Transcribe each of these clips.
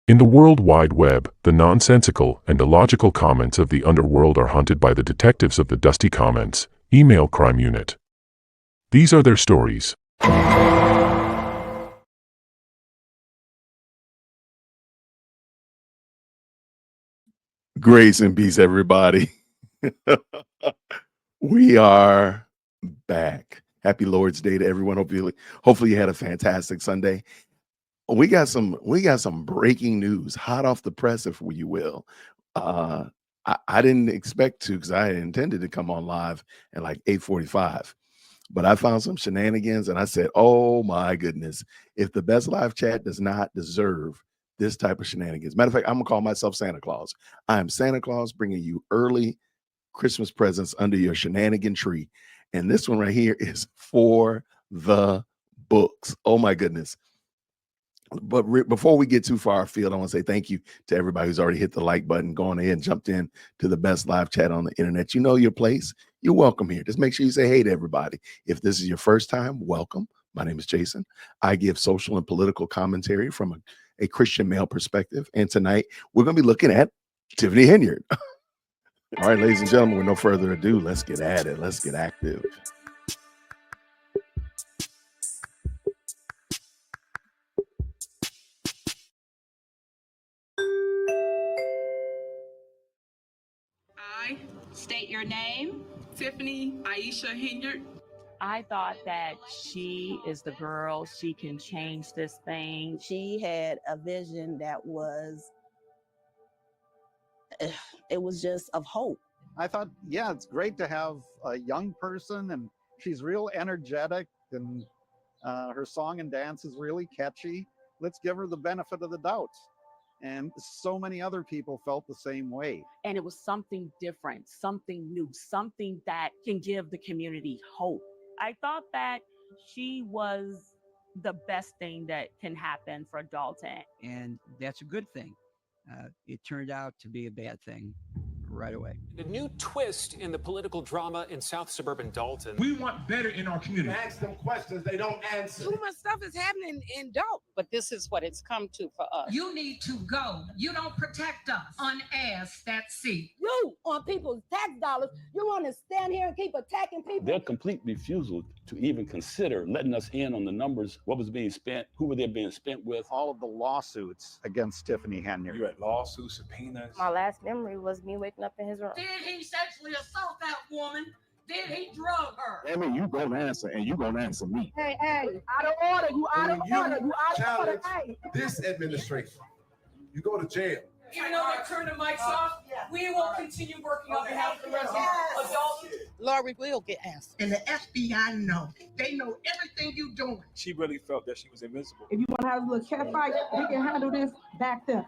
In the World Wide Web, the nonsensical and illogical comments of the underworld are hunted by the detectives of the Dusty Comments email crime unit. These are their stories. Grace and peace, everybody. We are back. Happy Lord's Day to everyone. Hopefully you had a fantastic Sunday. We got some breaking news, hot off the press, if you will. I didn't expect to, because I intended to come on live at like 8:45, but I found some shenanigans, and I said, "Oh my goodness! If the best live chat does not deserve this type of shenanigans." Matter of fact, I'm gonna call myself Santa Claus. I am Santa Claus, bringing you early Christmas presents under your shenanigan tree, and this one right here is for the books. Oh my goodness! But before we get too far afield, I want to say thank you to everybody who's already hit the like button, gone ahead and jumped in to the best live chat on the internet. You know your place. You're welcome here. Just make sure you say hey to everybody. If this is your first time, welcome. My name is Jason. I give social and political commentary from a Christian male perspective. And tonight we're going to be looking at Tiffany Henyard. All right, ladies and gentlemen, with no further ado, let's get at it. Let's get active. I state your name. Tiffany Aisha Henyard. I thought that she is the girl. She can change this thing. She had a vision that was, it was just of hope. I thought, yeah, it's great to have a young person, and she's real energetic, and her song and dance is really catchy. Let's give her the benefit of the doubt. And so many other people felt the same way. And it was something different, something new, something that can give the community hope. I thought that she was the best thing that can happen for Dalton. And that's a good thing. It turned out to be a bad thing right away. A new twist in the political drama in South suburban Dalton. We want better in our community. Ask them questions, they don't answer. Too much stuff is happening in Dalton, but this is what it's come to for us. You need to go. You don't protect us. Unasked that seat. You, on people's tax dollars, you want to stand here and keep attacking people? Their complete refusal to even consider letting us in on the numbers, what was being spent, who were they being spent with. All of the lawsuits against Tiffany Henyard. You had lawsuits, subpoenas. My last memory was me waking up in his room. Did he sexually assault that woman? Did he drug her? I mean, you gonna answer, and you gonna answer me. Hey, out of order. You out of order. You out of order. Hey. This administration, you go to jail. Even though they turned the mics off, we will continue working on behalf of the residents of Dalton. Lori will get answers. And the FBI know. They know everything you're doing. She really felt that she was invincible. If you want to have a little cat fight, we can handle this back there.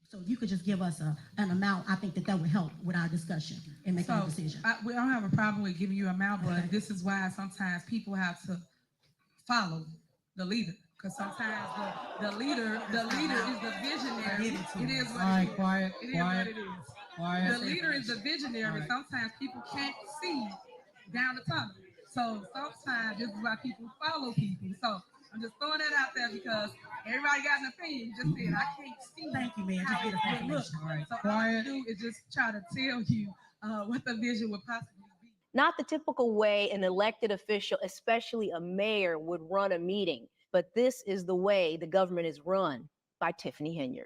So if you could just give us an amount, I think that would help with our discussion and making a decision. We don't have a problem with giving you an amount, but this is why sometimes people have to follow the leader. Because sometimes the leader is the visionary. It is what it is. Quiet. It is what it is. The leader is the visionary. Sometimes people can't see down the tunnel. So sometimes this is why people follow people. So I'm just throwing that out there because everybody got an opinion. You just said, I can't see. Thank you, man. Just get us that look. All right. So all I do is just try to tell you what the vision would possibly be. Not the typical way an elected official, especially a mayor, would run a meeting. But this is the way the government is run by Tiffany Henyard.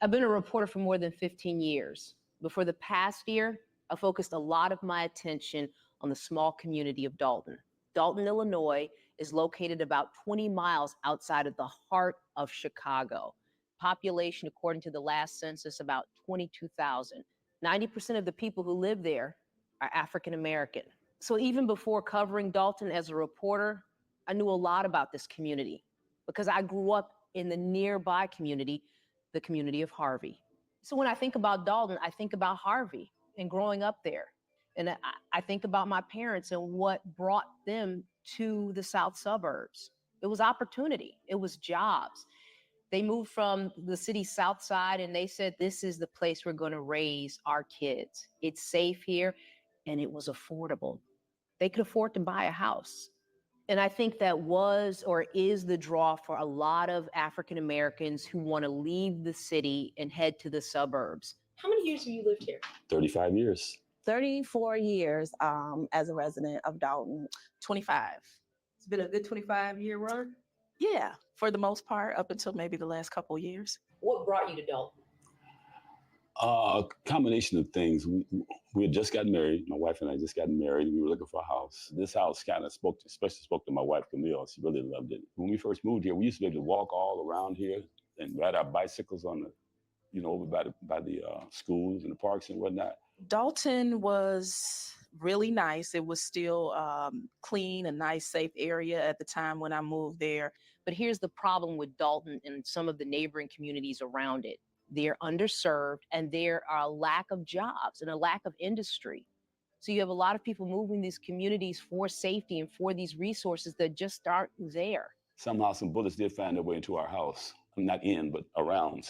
I've been a reporter for more than 15 years. But for the past year, I focused a lot of my attention on the small community of Dalton. Dalton, Illinois is located about 20 miles outside of the heart of Chicago. Population, according to the last census, about 22,000. 90% of the people who live there are African American. So even before covering Dalton as a reporter, I knew a lot about this community because I grew up in the nearby community, the community of Harvey. So when I think about Dalton, I think about Harvey and growing up there. And I think about my parents and what brought them to the South suburbs. It was opportunity. It was jobs. They moved from the city's South Side and they said, this is the place we're going to raise our kids. It's safe here and it was affordable. They could afford to buy a house. And I think that was or is the draw for a lot of African Americans who want to leave the city and head to the suburbs. How many years have you lived here? 35 years. 34 years as a resident of Dalton. 25. It's been a good 25-year run? Yeah, for the most part, up until maybe the last couple of years. What brought you to Dalton? A combination of things. We had just gotten married. My wife and I just got married. We were looking for a house. This house kind of especially spoke to my wife, Camille. She really loved it. When we first moved here, we used to be able to walk all around here and ride our bicycles on the, over by the schools and the parks and whatnot. Dalton was really nice. It was still clean, a nice, safe area at the time when I moved there. But here's the problem with Dalton and some of the neighboring communities around it. They're underserved and there are a lack of jobs and a lack of industry. So you have a lot of people moving these communities for safety and for these resources that just aren't there. Somehow some bullets did find their way into our house. Not in, but around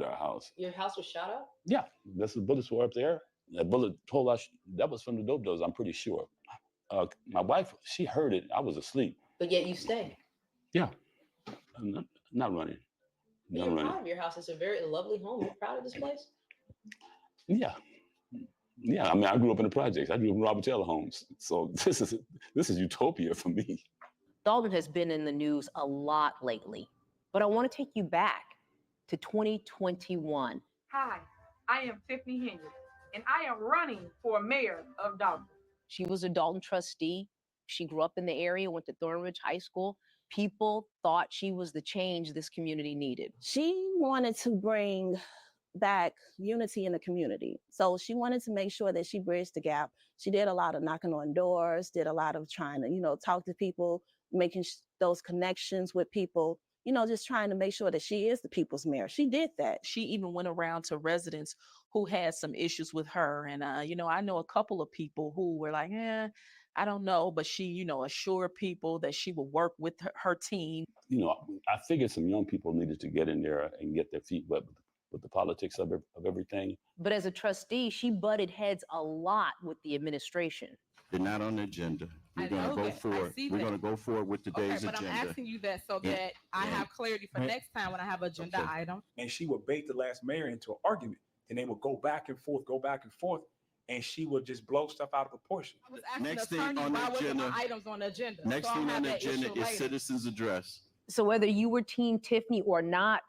our house. Your house was shot up? Yeah, the bullets were up there. That bullet told us that was from the dope dealers, I'm pretty sure. My wife, she heard it. I was asleep. But yet you stay. Yeah, I'm not running. You're proud of your house. It's a very lovely home. You're proud of this place? Yeah. I mean, I grew up in the projects. I grew up in Robert Taylor homes. So this is utopia for me. Dalton has been in the news a lot lately, but I want to take you back to 2021. Hi, I am Tiffany Henyard, and I am running for mayor of Dalton. She was a Dalton trustee. She grew up in the area, went to Thornridge High School. People thought she was the change this community needed. She wanted to bring back unity in the community. So she wanted to make sure that she bridged the gap. She did a lot of knocking on doors, did a lot of trying to, talk to people, making those connections with people, just trying to make sure that she is the people's mayor. She did that. She even went around to residents who had some issues with her. And, I know a couple of people who were like, I don't know, but she, assured people that she would work with her team. I figured some young people needed to get in there and get their feet wet with the politics of everything. But as a trustee, she butted heads a lot with the administration. They're not on the agenda. We're going to go forward. We're going to go forward with today's agenda. But I'm asking you that so that I have clarity for next time when I have agenda item. And she would bait the last mayor into an argument. And they would go back and forth, and she would just blow stuff out of proportion. I was asking next thing on the agenda, items on the agenda. Next thing on the agenda is citizens' address. So whether you were Team Tiffany or not,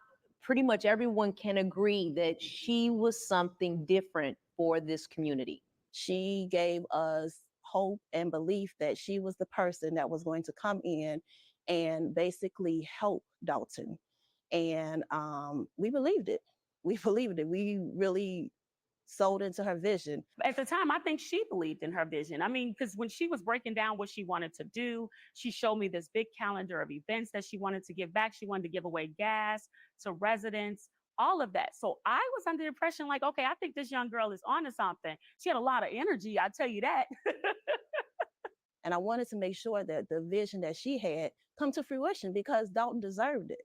pretty much everyone can agree that she was something different for this community. She gave us hope and belief that she was the person that was going to come in and basically help Dalton. And we believed it. We believed it. We really sold into her vision. At the time, I think she believed in her vision. I mean, because when she was breaking down what she wanted to do, she showed me this big calendar of events that she wanted to give back. She wanted to give away gas to residents, all of that. So I was under the impression like, okay, I think this young girl is onto something. She had a lot of energy, I tell you that. And I wanted to make sure that the vision that she had come to fruition because Dalton deserved it.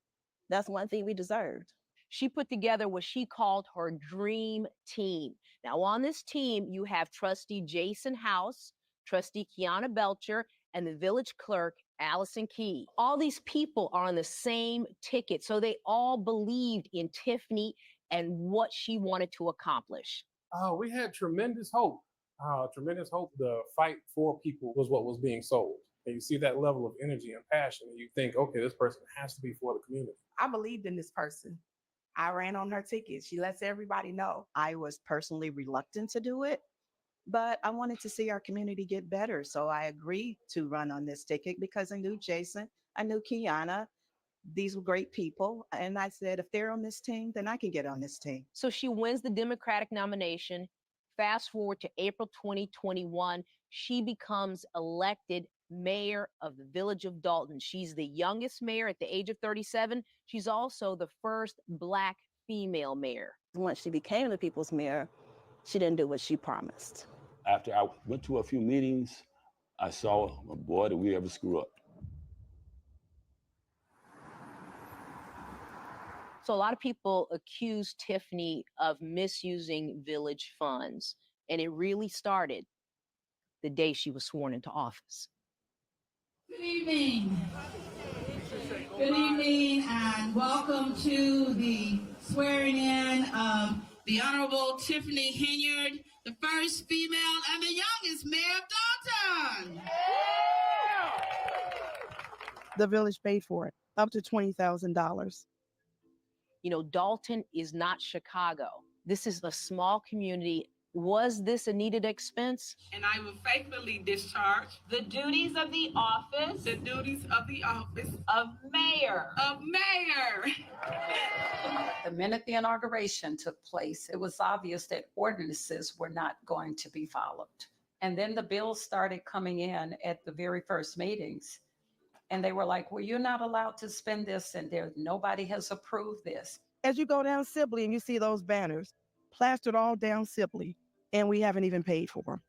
That's one thing we deserved. She put together what she called her dream team. Now, on this team, you have Trustee Jason House, Trustee Kiana Belcher, and the village clerk, Allison Key. All these people are on the same ticket, so they all believed in Tiffany and what she wanted to accomplish. We had tremendous hope. The fight for people was what was being sold. And you see that level of energy and passion, and you think, okay, this person has to be for the community. I believed in this person. I ran on her ticket. She lets everybody know. I was personally reluctant to do it, but I wanted to see our community get better. So I agreed to run on this ticket because I knew Jason, I knew Kiana. These were great people. And I said, if they're on this team, then I can get on this team. So she wins the Democratic nomination. Fast forward to April 2021, she becomes elected mayor of the village of Dalton. She's the youngest mayor at the age of 37. She's also the first Black female mayor. Once she became the people's mayor, she didn't do what she promised. After I went to a few meetings, I saw, boy, did we ever screw up. So a lot of people accuse Tiffany of misusing village funds, and it really started the day she was sworn into office. Good evening. Good evening, and welcome to the swearing in of the Honorable Tiffany Henyard, the first female and the youngest mayor of Dalton. The village paid for it, up to $20,000. You know, Dalton is not Chicago. This is a small community. Was this a needed expense? And I will faithfully discharge the duties of the office. The duties of the office of mayor. Of mayor. The minute the inauguration took place, it was obvious that ordinances were not going to be followed. And then the bills started coming in at the very first meetings. And they were like, well, you're not allowed to spend this, and nobody has approved this. As you go down Sibley and you see those banners plastered all down Sibley, and we haven't even paid for them.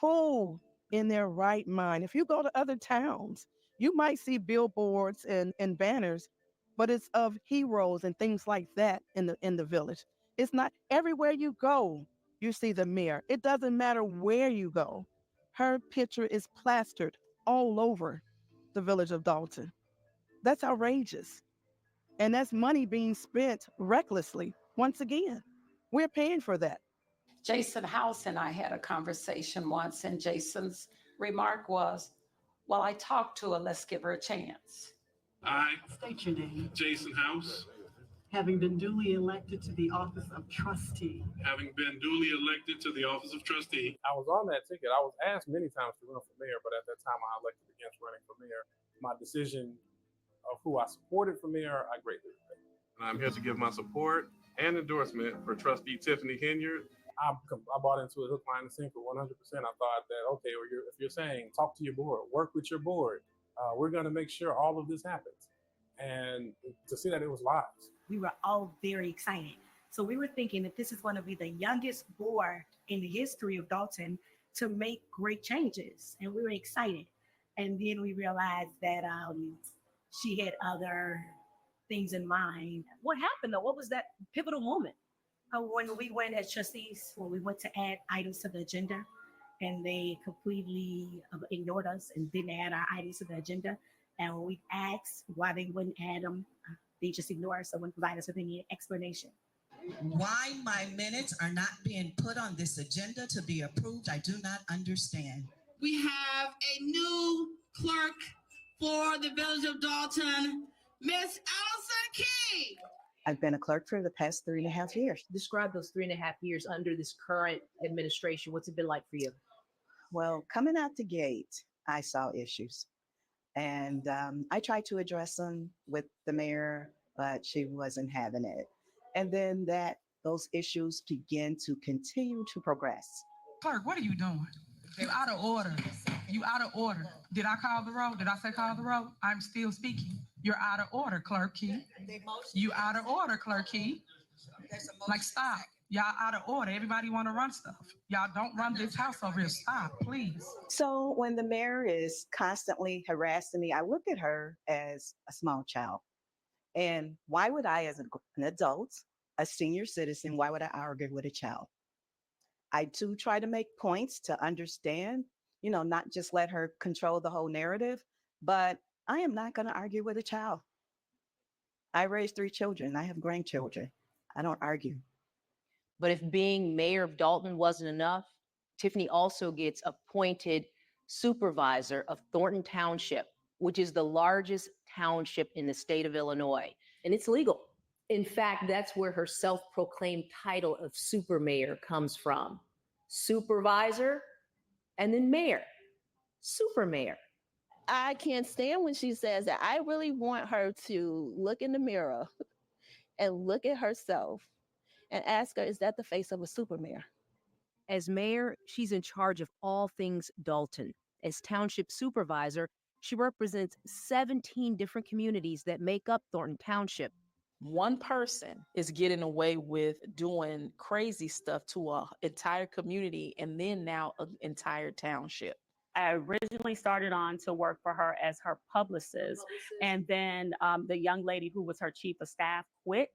Who in their right mind? If you go to other towns, you might see billboards and banners, but it's of heroes and things like that in the village. It's not everywhere you go, you see the mayor. It doesn't matter where you go. Her picture is plastered all over the village of Dalton. That's outrageous. And that's money being spent recklessly. Once again, we're paying for that. Jason House and I had a conversation once, and Jason's remark was, well, I talked to her, let's give her a chance. I, State your name. Jason House, Having been duly elected to the office of trustee. having been duly elected to the office of trustee, I was on that ticket. I was asked many times to run for mayor, but at that time I elected against running for mayor. My decision of who I supported for mayor, I greatly regret. and I'm here to give my support and endorsement for trustee Tiffany Henyard. I bought into it hook, line, and sinker 100%. I thought that, okay, well, if you're saying talk to your board, work with your board, we're going to make sure all of this happens. And to see that it was lives. We were all very excited. So we were thinking that this is going to be the youngest board in the history of Dalton to make great changes. And we were excited. And then we realized that she had other things in mind. What happened though? What was that pivotal moment? When we went as trustees, when we went to add items to the agenda, and they completely ignored us and didn't add our items to the agenda. And when we asked why they wouldn't add them, they just ignored us. So wouldn't provide us with any explanation. Why my minutes are not being put on this agenda to be approved, I do not understand. We have a new clerk for the village of Dalton, Miss Allison King. I've been a clerk for the past 3.5 years. Describe those 3.5 years under this current administration. What's it been like for you? Well, coming out the gate, I saw issues. And I tried to address them with the mayor, but she wasn't having it. And then those issues begin to continue to progress. Clerk, what are you doing? You out of order. You out of order. Did I call the roll? Did I say call the roll? I'm still speaking. You're out of order, Clerk Key. You out of order, Clerk Key. Like, stop. Y'all out of order. Everybody want to run stuff. Y'all don't run this house over here. Stop, please. So when the mayor is constantly harassing me, I look at her as a small child. And why would I, as an adult, a senior citizen, why would I argue with a child? I too try to make points to understand, not just let her control the whole narrative, but I am not going to argue with a child. I raised 3 children. I have grandchildren. I don't argue. But if being mayor of Dalton wasn't enough, Tiffany also gets appointed supervisor of Thornton Township, which is the largest township in the state of Illinois, and it's legal. In fact, that's where her self-proclaimed title of super mayor comes from. Supervisor and then mayor, super mayor. I can't stand when she says that. I really want her to look in the mirror and look at herself and ask her, is that the face of a super mayor? As mayor, she's in charge of all things Dalton. As township supervisor, she represents 17 different communities that make up Thornton Township. One person is getting away with doing crazy stuff to an entire community and then now an entire township. I originally started on to work for her as her publicist. And then the young lady who was her chief of staff quit.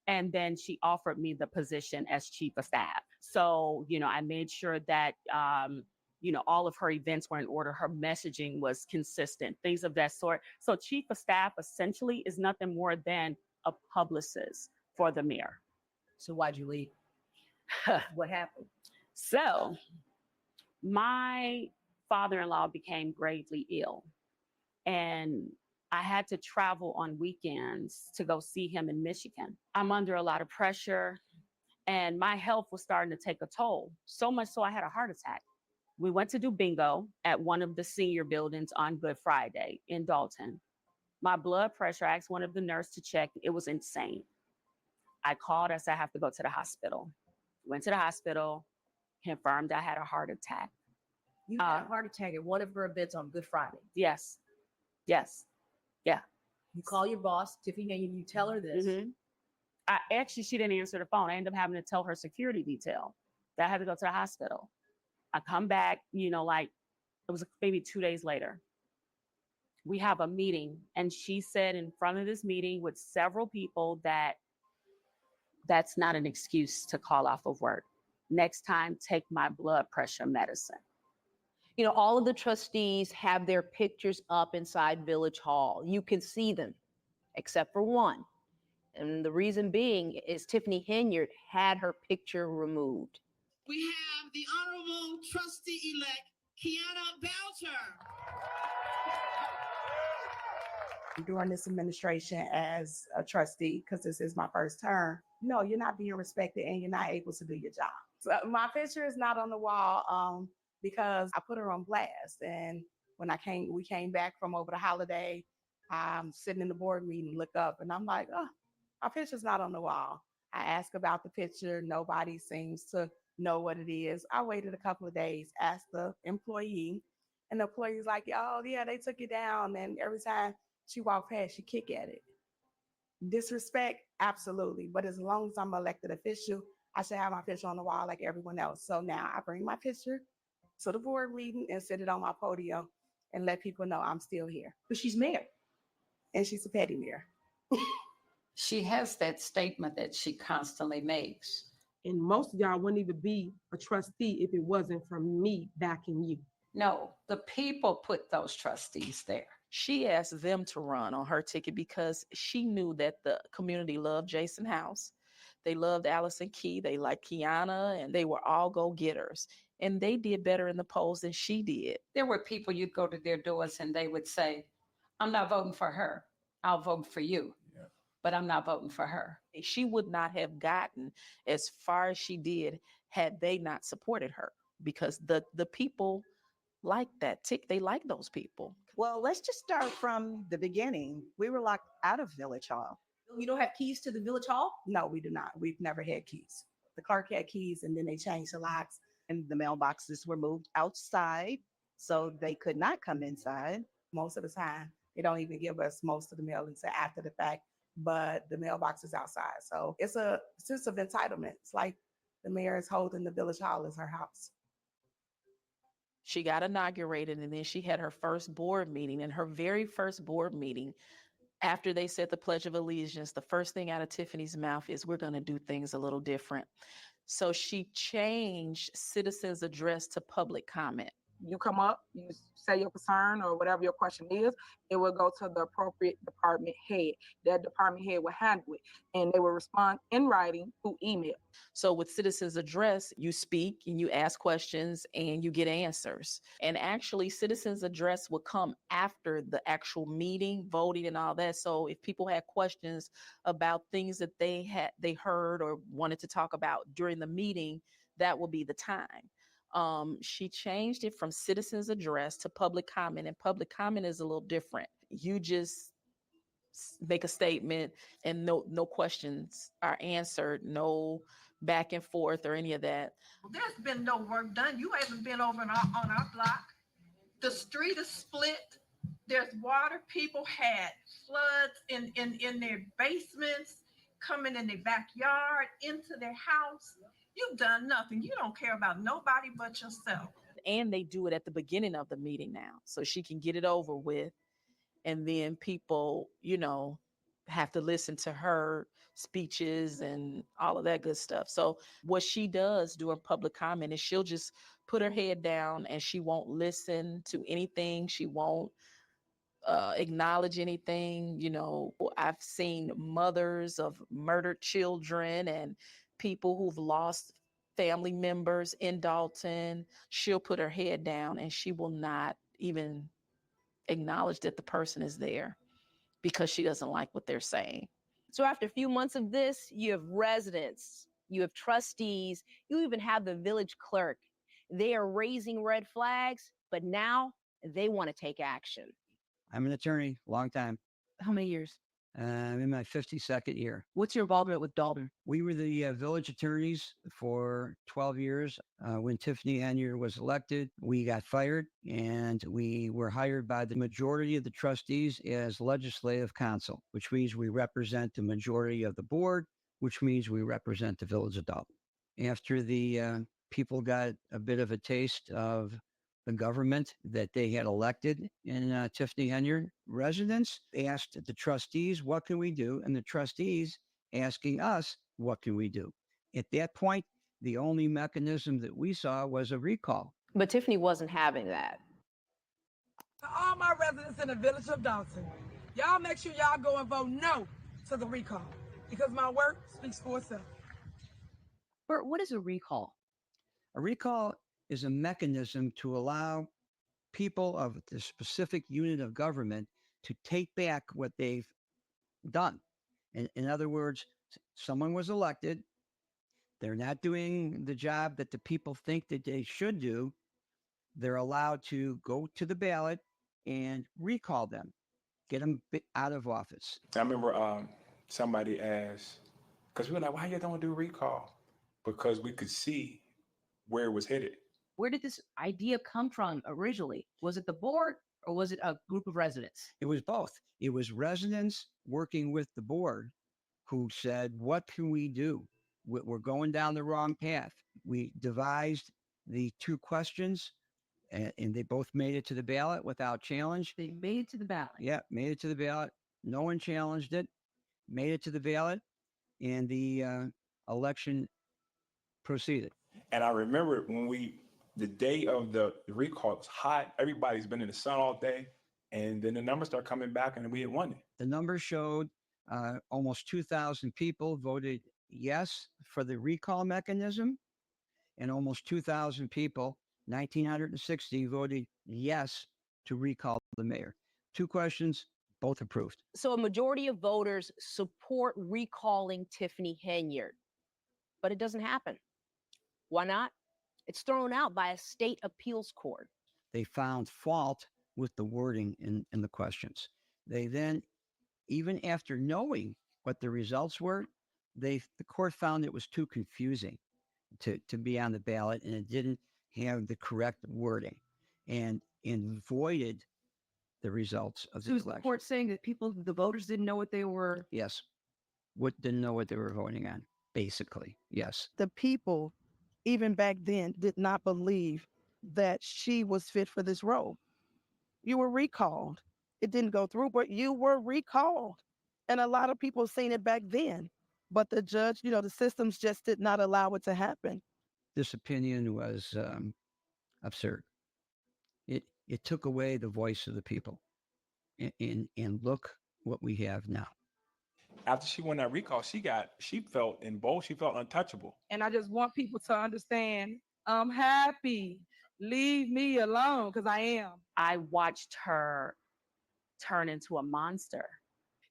And then she offered me the position as chief of staff. So, I made sure that, all of her events were in order. Her messaging was consistent, things of that sort. So chief of staff essentially is nothing more than a publicist for the mayor. So why'd you leave? What happened? So my father-in-law became gravely ill, and I had to travel on weekends to go see him in Michigan. I'm under a lot of pressure, and my health was starting to take a toll, so much so I had a heart attack. We went to do bingo at one of the senior buildings on Good Friday in Dalton. My blood pressure, I asked one of the nurses to check. It was insane. I called, I said, I have to go to the hospital. Went to the hospital, confirmed I had a heart attack. You had a heart attack at one of her events on Good Friday. Yes. Yeah. You call your boss, Tiffany, and you tell her this. Actually, she didn't answer the phone. I ended up having to tell her security detail that I had to go to the hospital. I come back, it was maybe 2 days later. We have a meeting, and she said in front of this meeting with several people that's not an excuse to call off of work. Next time, take my blood pressure medicine. All of the trustees have their pictures up inside Village Hall. You can see them, except for one. And the reason being is Tiffany Henyard had her picture removed. We have the Honorable Trustee-elect, Kiana Boucher. During this administration as a trustee, because this is my first term, no, you're not being respected and you're not able to do your job. So my picture is not on the wall because I put her on blast. And when we came back from over the holiday, I'm sitting in the board meeting, look up, and I'm like, oh, my picture's not on the wall. I ask about the picture. Nobody seems to know what it is. I waited a couple of days, asked the employee, and the employee's like, oh, yeah, they took it down. And every time she walked past, she kick at it. Disrespect, absolutely. But as long as I'm an elected official, I should have my picture on the wall like everyone else. So now I bring my picture to the board meeting and sit it on my podium and let people know I'm still here. But she's mayor. And she's a petty mayor. She has that statement that she constantly makes. And most of y'all wouldn't even be a trustee if it wasn't for me backing you. No, the people put those trustees there. She asked them to run on her ticket because she knew that the community loved Jason House. They loved Allison Key. They liked Kiana, and they were all go-getters. And they did better in the polls than she did. There were people, you'd go to their doors and they would say, I'm not voting for her. I'll vote for you. Yeah. But I'm not voting for her. She would not have gotten as far as she did had they not supported her, because the people like that tick. They like those people. Well, let's just start from the beginning. We were locked out of Village Hall. You don't have keys to the Village Hall? No, we do not. We've never had keys. The clerk had keys, and then they changed the locks. And the mailboxes were moved outside, so they could not come inside. Most of the time, they don't even give us most of the mail until after the fact, but the mailbox is outside. So it's a sense of entitlement. It's like the mayor is holding the Village Hall as her house. She got inaugurated, and then she had her first board meeting. And her very first board meeting, after they said the Pledge of Allegiance, the first thing out of Tiffany's mouth is, we're going to do things a little different. So she changed citizens' address to public comment. You come up, you say your concern or whatever your question is, it will go to the appropriate department head. That department head will handle it, and they will respond in writing through email. So with citizens' address, you speak and you ask questions and you get answers. And actually, citizens' address will come after the actual meeting, voting and all that. So if people had questions about things that they heard or wanted to talk about during the meeting, that will be the time. She changed it from citizens' address to public comment, and public comment is a little different. You just make a statement and no questions are answered, no back and forth or any of that. There's been no work done. You haven't been over on our block. The street is split. There's water. People had floods in their basements, coming in their backyard, into their house. You've done nothing. You don't care about nobody but yourself. And they do it at the beginning of the meeting now, so she can get it over with. And then people, have to listen to her speeches and all of that good stuff. So what she does during public comment is she'll just put her head down and she won't listen to anything. She won't acknowledge anything. I've seen mothers of murdered children and people who've lost family members in Dalton. She'll put her head down and she will not even acknowledge that the person is there because she doesn't like what they're saying. So after a few months of this, you have residents, you have trustees, you even have the village clerk. They are raising red flags, but now they want to take action. I'm an attorney, long time. How many years? I'm in my 52nd year. What's your involvement with Dalton? We were the village attorneys for 12 years. When Tiffany Henyard was elected, we got fired and we were hired by the majority of the trustees as legislative counsel, which means we represent the majority of the board, which means we represent the village of Dalton. After the people got a bit of a taste of the government that they had elected in Tiffany Henyard, residents asked the trustees, what can we do? And the trustees asking us, what can we do? At that point, the only mechanism that we saw was a recall. But Tiffany wasn't having that. To all my residents in the village of Dalton, y'all make sure y'all go and vote no to the recall because my work speaks for itself. Bert, what is a recall? A recall is a mechanism to allow people of the specific unit of government to take back what they've done. In other words, someone was elected, they're not doing the job that the people think that they should do. They're allowed to go to the ballot and recall them, get them out of office. I remember somebody asked, because we were like, why you don't do recall? Because we could see where it was headed. Where did this idea come from originally? Was it the board or was it a group of residents? It was both. It was residents working with the board who said, what can we do? We're going down the wrong path. We devised the two questions and they both made it to the ballot without challenge. They made it to the ballot. Yeah, made it to the ballot. No one challenged it. Made it to the ballot and the election proceeded. And I remember the day of the recall, it was hot. Everybody's been in the sun all day. And then the numbers start coming back and we had won it. The numbers showed almost 2,000 people voted yes for the recall mechanism. And almost 2,000 people, 1,960, voted yes to recall the mayor. Two questions, both approved. So a majority of voters support recalling Tiffany Henyard, but it doesn't happen. Why not? It's thrown out by a state appeals court. They found fault with the wording in the questions. They then, even after knowing what the results were, the court found it was too confusing to be on the ballot and it didn't have the correct wording and voided the results of the election. So is the court saying that the voters didn't know what they were? Yes. Didn't know what they were voting on, basically. Yes. The people, even back then, did not believe that she was fit for this role. You were recalled. It didn't go through, but you were recalled. And a lot of people seen it back then. But the judge, the systems just did not allow it to happen. This opinion was absurd. It took away the voice of the people. And look what we have now. After she won that recall, she felt emboldened. She felt untouchable. And I just want people to understand, I'm happy. Leave me alone, because I am. I watched her turn into a monster.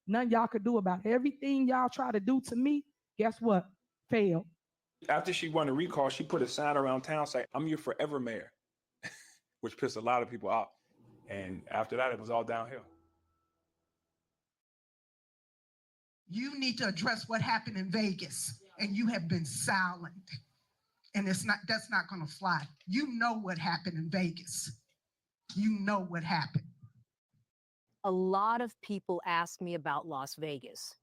Nothing y'all could do about it. Everything y'all try to do to me, guess what? Failed. After she won the recall, she put a sign around town saying, I'm your forever mayor, which pissed a lot of people off. And after that, it was all downhill. You need to address what happened in Vegas. and you have been silent. And that's not going to fly. You know what happened in Vegas. You know what happened. A lot of people ask me about Las Vegas.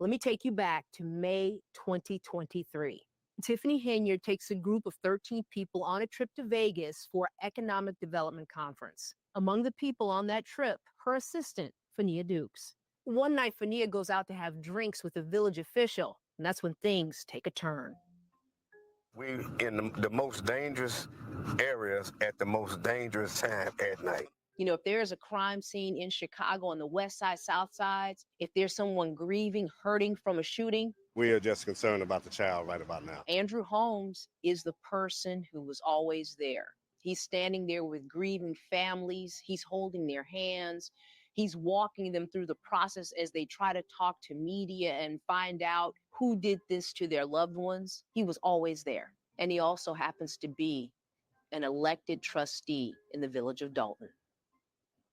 Let me take you back to May 2023. Tiffany Henyard takes a group of 13 people on a trip to Vegas for an economic development conference. Among the people on that trip, her assistant, Fania Dukes. One night, Fania goes out to have drinks with a village official, and that's when things take a turn. We in the most dangerous areas at the most dangerous time at night. You know, if there's a crime scene in Chicago on the west side, south sides, if there's someone grieving, hurting from a shooting, We are just concerned about the child right about now. Andrew Holmes is the person who was always there. He's standing there with grieving families. He's holding their hands. He's walking them through the process as they try to talk to media and find out who did this to their loved ones. He was always there. And he also happens to be an elected trustee in the village of Dalton.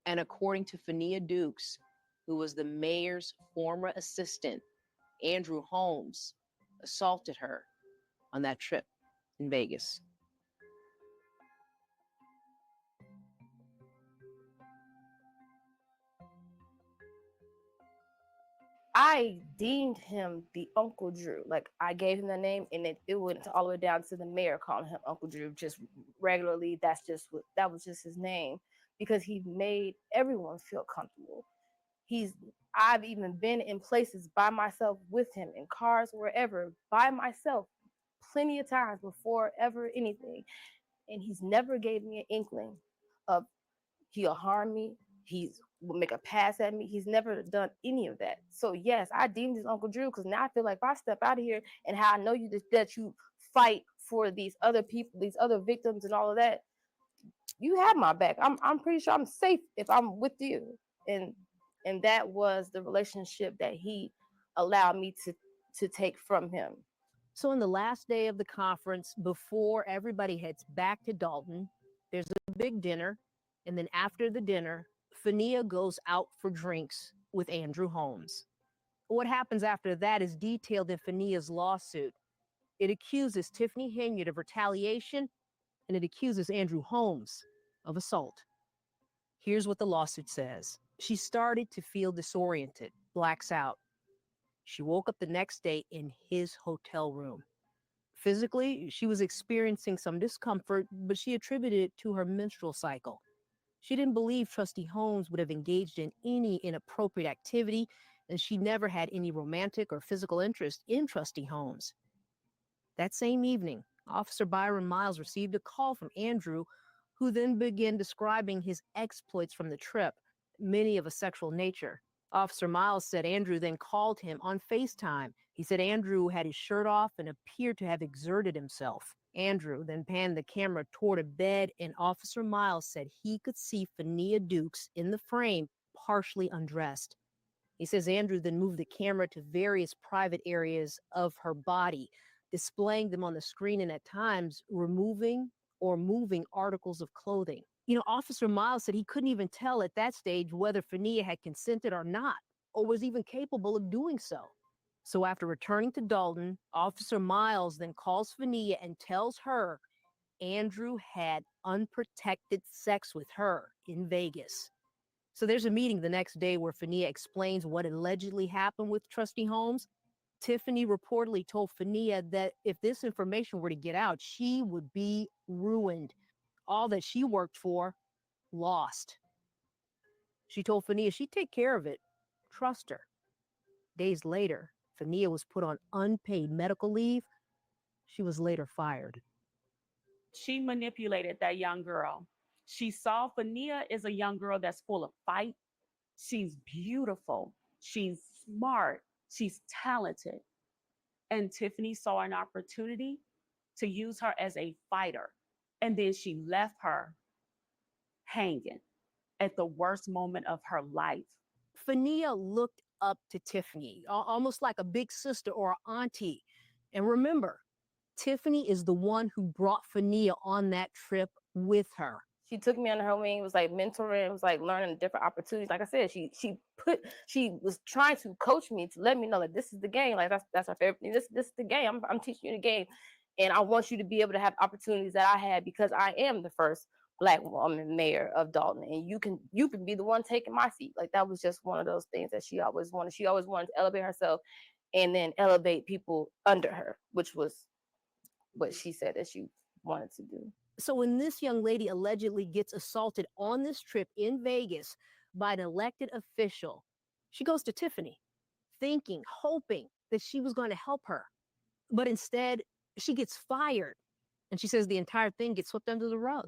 And according to Fania Dukes, who was the mayor's former assistant, Andrew Holmes assaulted her on that trip in Vegas. I deemed him the Uncle Drew. Like, I gave him the name, and it went all the way down to the mayor calling him Uncle Drew just regularly. That was just his name, because he made everyone feel comfortable. I've even been in places by myself with him, in cars, wherever, by myself, plenty of times before ever anything. And he's never gave me an inkling of he'll harm me, will make a pass at me. He's never done any of that. So yes, I deemed his Uncle Drew, because now I feel like if I step out of here and how I know you that you fight for these other people, these other victims and all of that, you have my back. I'm pretty sure I'm safe if I'm with you. And that was the relationship that he allowed me to take from him. So on the last day of the conference, before everybody heads back to Dalton, there's a big dinner. And then after the dinner, Fania goes out for drinks with Andrew Holmes. What happens after that is detailed in Fania's lawsuit. It accuses Tiffany Henyard of retaliation, and it accuses Andrew Holmes of assault. Here's what the lawsuit says. She started to feel disoriented, blacks out. She woke up the next day in his hotel room. Physically, she was experiencing some discomfort, but she attributed it to her menstrual cycle. She didn't believe Trustee Holmes would have engaged in any inappropriate activity, and she never had any romantic or physical interest in Trustee Holmes. That same evening, Officer Byron Miles received a call from Andrew, who then began describing his exploits from the trip, many of a sexual nature. Officer Miles said Andrew then called him on FaceTime. He said Andrew had his shirt off and appeared to have exerted himself. Andrew then panned the camera toward a bed, and Officer Miles said he could see Fania Dukes in the frame, partially undressed. He says Andrew then moved the camera to various private areas of her body, displaying them on the screen and at times removing or moving articles of clothing. You know, Officer Miles said he couldn't even tell at that stage whether Fania had consented or not, or was even capable of doing so. So after returning to Dalton, Officer Miles then calls Fania and tells her Andrew had unprotected sex with her in Vegas. So there's a meeting the next day where Fania explains what allegedly happened with Trustee Holmes. Tiffany reportedly told Fania that if this information were to get out, she would be ruined. All that she worked for, lost. She told Fania she'd take care of it. Trust her. Days later, Fania was put on unpaid medical leave. She was later fired. She manipulated that young girl. She saw Fania is a young girl that's full of fight. She's beautiful. She's smart. She's talented. And Tiffany saw an opportunity to use her as a fighter. And then she left her hanging at the worst moment of her life. Fania looked up to Tiffany, almost like a big sister or an auntie. And remember, Tiffany is the one who brought Fania on that trip with her. She took me under her wing. It was like mentoring. It was like learning different opportunities. Like I said, she was trying to coach me to let me know that this is the game. Like that's our favorite thing. This is the game. I'm teaching you the game, and I want you to be able to have opportunities that I had because I am the first Black woman mayor of Dalton, and you can be the one taking my seat. Like that was just one of those things that she always wanted. She always wanted to elevate herself, and then elevate people under her, which was what she said that she wanted to do. So when this young lady allegedly gets assaulted on this trip in Vegas by an elected official, she goes to Tiffany, thinking, hoping that she was going to help her. But instead, she gets fired. And she says the entire thing gets swept under the rug.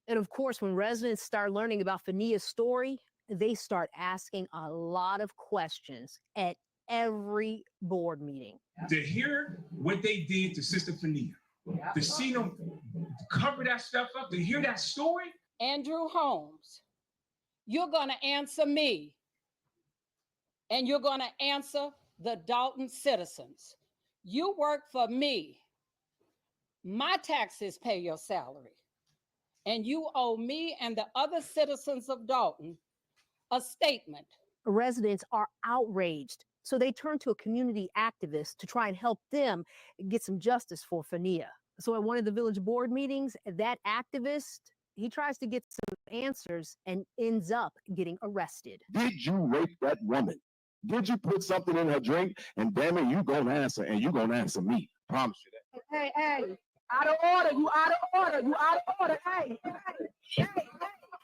And of course, when residents start learning about Fania's story, they start asking a lot of questions at every board meeting. To hear what they did to Sister Fania, to see them cover that stuff up, to hear that story. Andrew Holmes, you're going to answer me, and you're going to answer the Dalton citizens. You work for me. My taxes pay your salary, and you owe me and the other citizens of Dalton a statement. Residents are outraged, so they turn to a community activist to try and help them get some justice for Fania. So at one of the village board meetings, that activist, he tries to get some answers and ends up getting arrested. Did you rape that woman? Did you put something in her drink? And damn it, you gonna answer, and you gonna answer me. Promise you that. Hey, out of order, you out of order, you out of order, hey.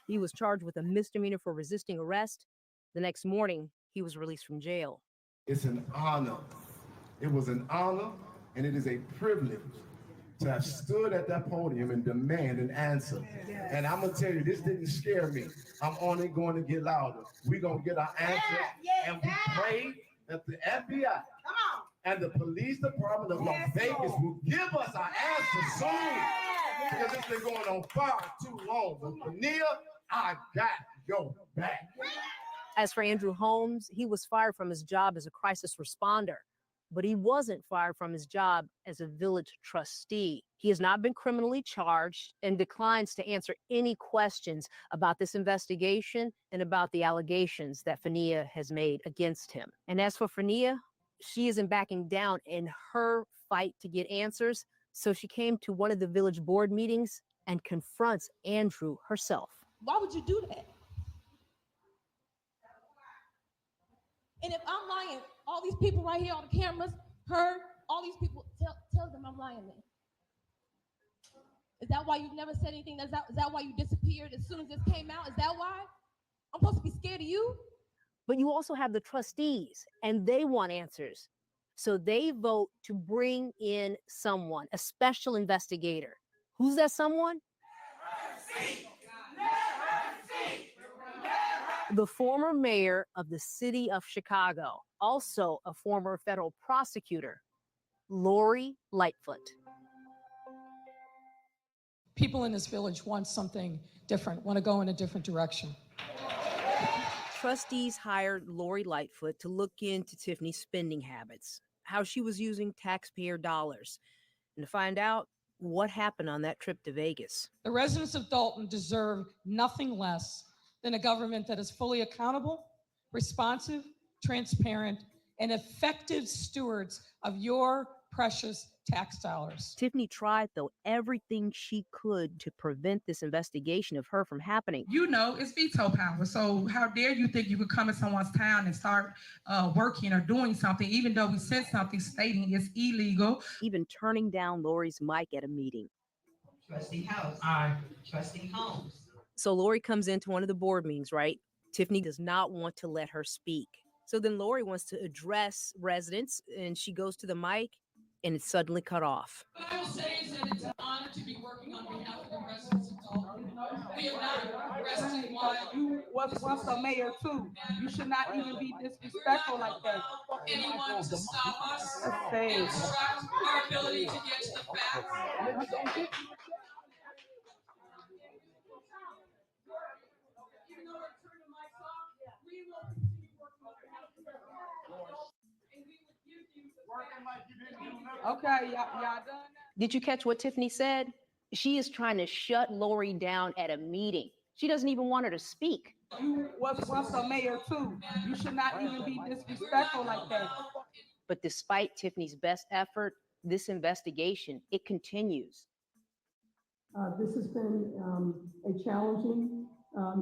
He was charged with a misdemeanor for resisting arrest. The next morning, he was released from jail. It's an honor. It was an honor, and it is a privilege to have stood at that podium and demand an answer. And I'm gonna tell you, this didn't scare me. I'm only going to get louder. We're gonna get our answer, and we pray that the FBI and the police department of Las Vegas will give us our answer soon, because it's been going on far too long. But Fania, I got your back. As for Andrew Holmes, he was fired from his job as a crisis responder, but he wasn't fired from his job as a village trustee. He has not been criminally charged and declines to answer any questions about this investigation and about the allegations that Fania has made against him. And as for Fania, she isn't backing down in her fight to get answers, so she came to one of the village board meetings and confronts Andrew herself. Why would you do that? And if I'm lying, all these people right here on the cameras, her, all these people, tell them I'm lying then. Is that why you've never said anything? Is that why you disappeared as soon as this came out? Is that why? I'm supposed to be scared of you? But you also have the trustees, and they want answers. So they vote to bring in someone, a special investigator. Who's that someone? The former mayor of the city of Chicago, also a former federal prosecutor, Lori Lightfoot. People in this village want something different, want to go in a different direction. Trustees hired Lori Lightfoot to look into Tiffany's spending habits, how she was using taxpayer dollars, and to find out what happened on that trip to Vegas. The residents of Dalton deserve nothing less than a government that is fully accountable, responsive, transparent, and effective stewards of your precious tax dollars. Tiffany tried, though, everything she could to prevent this investigation of her from happening. You know, it's veto power. So how dare you think you could come in someone's town and start working or doing something, even though we said something stating it's illegal. Even turning down Lori's mic at a meeting. Trustee House. Aye. Trustee Holmes. So Lori comes into one of the board meetings, right? Tiffany does not want to let her speak. So then Lori wants to address residents, and she goes to the mic, and it's suddenly cut off. What I will say is that it's an honor to be working on behalf of the residents of Dalton. We are not resting while you was once a mayor too. You should not even be disrespectful like that. anyone to stop us Say. and obstruct our ability to get to the facts. Okay, y'all done? Did you catch what Tiffany said? She is trying to shut Lori down at a meeting. She doesn't even want her to speak. You was once a mayor too. You should not even be disrespectful like that. But despite Tiffany's best effort, this investigation, it continues. This has been a challenging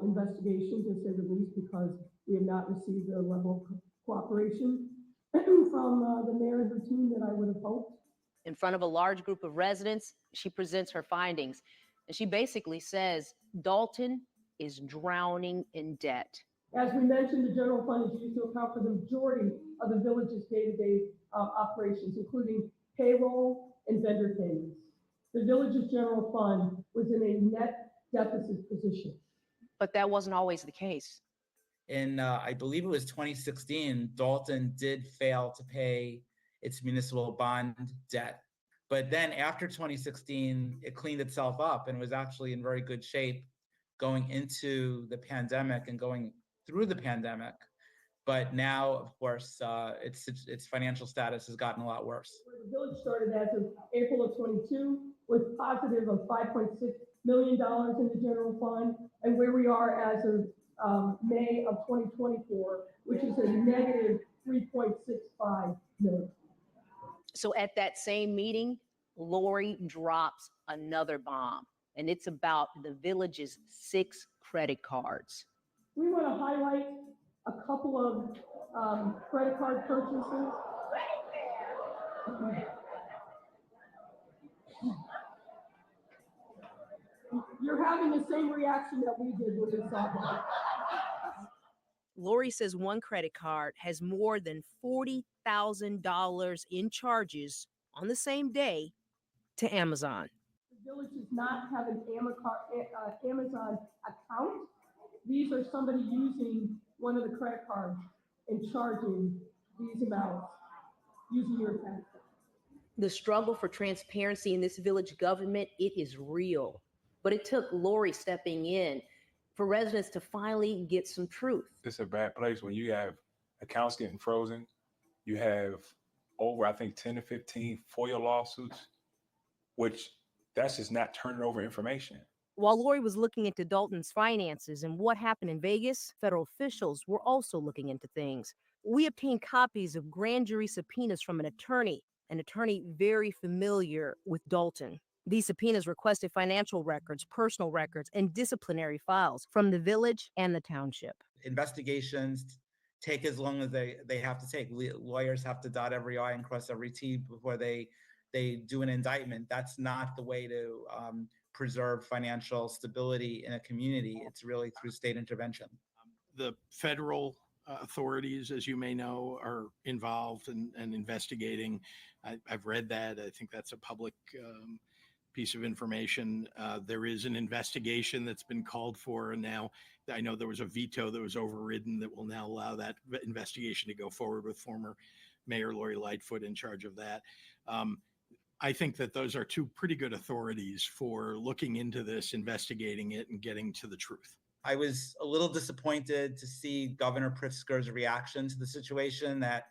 investigation, to say the least, because we have not received the level of cooperation from the mayor and her team that I would have hoped. In front of a large group of residents, she presents her findings, and she basically says Dalton is drowning in debt. As we mentioned, the general fund is used to account for the majority of the village's day-to-day operations, including payroll and vendor payments. The village's general fund was in a net deficit position. But that wasn't always the case. In, I believe it was 2016, Dalton did fail to pay its municipal bond debt. But then after 2016, it cleaned itself up and was actually in very good shape going into the pandemic and going through the pandemic. But now, of course, its financial status has gotten a lot worse. The village started as of April of 22 with positive of $5.6 million in the general fund, and where we are as of May of 2024, which is a negative 3.65 million. So at that same meeting, Lori drops another bomb, and it's about the village's 6 credit cards. We want to highlight a couple of credit card purchases. You're having the same reaction that we did when we saw that. Lori says one credit card has more than $40,000 in charges on the same day to Amazon. The village does not have an Amazon account. These are somebody using one of the credit cards and charging these amounts using your account. The struggle for transparency in this village government, it is real. But it took Lori stepping in for residents to finally get some truth. It's a bad place when you have accounts getting frozen. You have over, I think, 10 to 15 FOIA lawsuits, which that's just not turning over information. While Lori was looking into Dalton's finances and what happened in Vegas, federal officials were also looking into things. We obtained copies of grand jury subpoenas from an attorney very familiar with Dalton. These subpoenas requested financial records, personal records, and disciplinary files from the village and the township. Investigations take as long as they have to take. Lawyers have to dot every I and cross every T before they do an indictment. That's not the way to preserve financial stability in a community. It's really through state intervention. The federal authorities, as you may know, are involved in investigating. I've read that. I think that's a public piece of information. There is an investigation that's been called for, and now I know there was a veto that was overridden that will now allow that investigation to go forward with former Mayor Lori Lightfoot in charge of that. I think that those are two pretty good authorities for looking into this, investigating it, and getting to the truth. I was a little disappointed to see Governor Pritzker's reaction to the situation that,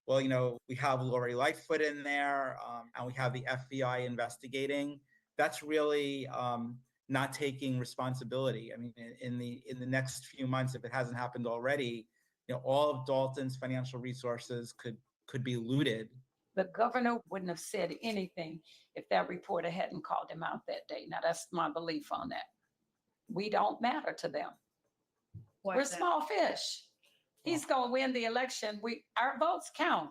well, you know, we have Lori Lightfoot in there and we have the FBI investigating. That's really not taking responsibility. I mean, in the next few months, if it hasn't happened already, you know, all of Dalton's financial resources could be looted. The governor wouldn't have said anything if that reporter hadn't called him out that day. Now, that's my belief on that. We don't matter to them. We're small fish. He's going to win the election. Our votes count,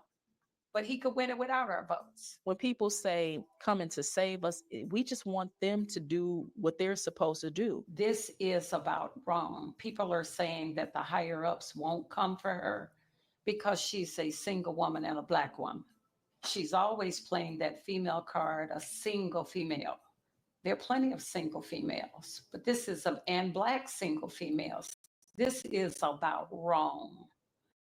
but he could win it without our votes. When people say coming to save us, we just want them to do what they're supposed to do. This is about wrong. People are saying that the higher ups won't come for her because she's a single woman and a Black woman. She's always playing that female card, a single female. There are plenty of single females, but this is and Black single females. This is about wrong.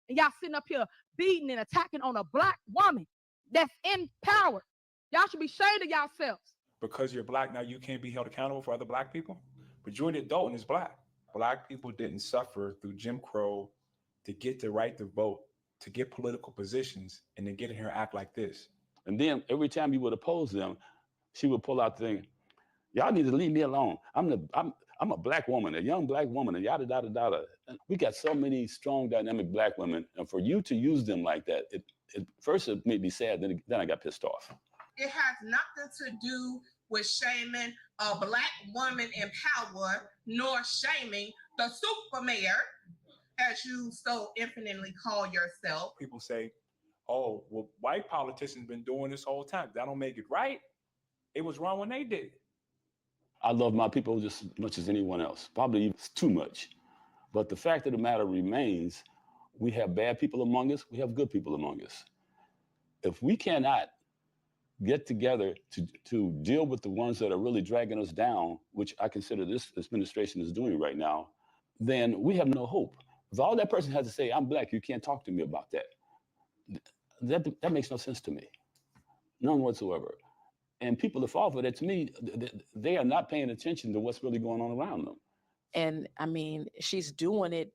And y'all sitting up here beating and attacking on a Black woman that's in power. Y'all should be ashamed of yourselves. Because you're Black now, you can't be held accountable for other Black people? Majority of Dalton is Black. Black people didn't suffer through Jim Crow to get the right to vote, to get political positions, and then get in here and act like this. And then every time you would oppose them, she would pull out the thing. Y'all need to leave me alone. I'm a black woman, a young black woman, and yada, yada, yada. We got so many strong, dynamic black women, and for you to use them like that, first it made me sad, then I got pissed off. It has nothing to do with shaming a black woman in power, nor shaming the super mayor, as you so infinitely call yourself. People say, oh, well, white politicians been doing this whole time. That don't make it right. It was wrong when they did it. I love my people just as much as anyone else, probably even too much. But the fact of the matter remains, we have bad people among us, we have good people among us. If we cannot get together to deal with the ones that are really dragging us down, which I consider this administration is doing right now, then we have no hope. If all that person has to say, I'm black, you can't talk to me about that. That makes no sense to me, none whatsoever. And people that fall for that, to me, they are not paying attention to what's really going on around them. And I mean, she's doing it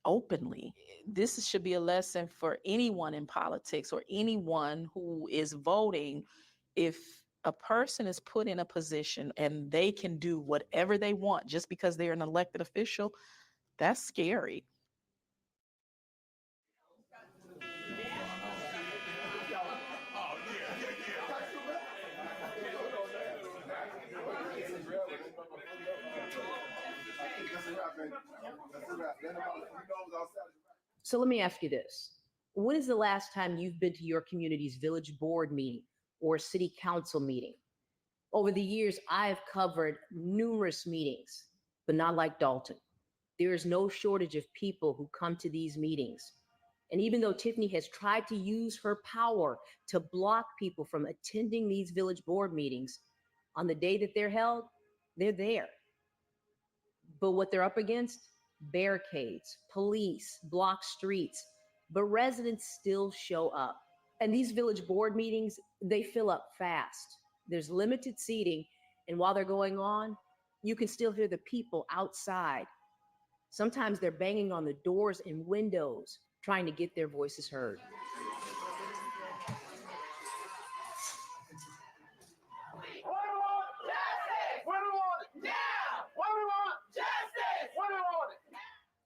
openly. This should be a lesson for anyone in politics or anyone who is voting. If a person is put in a position and they can do whatever they want just because they're an elected official, that's scary. So let me ask you this. When is the last time you've been to your community's village board meeting or city council meeting? Over the years, I've covered numerous meetings, but not like Dalton. There is no shortage of people who come to these meetings. And even though Tiffany has tried to use her power to block people from attending these village board meetings, on the day that they're held, they're there. But what they're up against? Barricades, police, blocked streets, but residents still show up. And these village board meetings, they fill up fast. There's limited seating, and while they're going on, you can still hear the people outside. Sometimes they're banging on the doors and windows, trying to get their voices heard.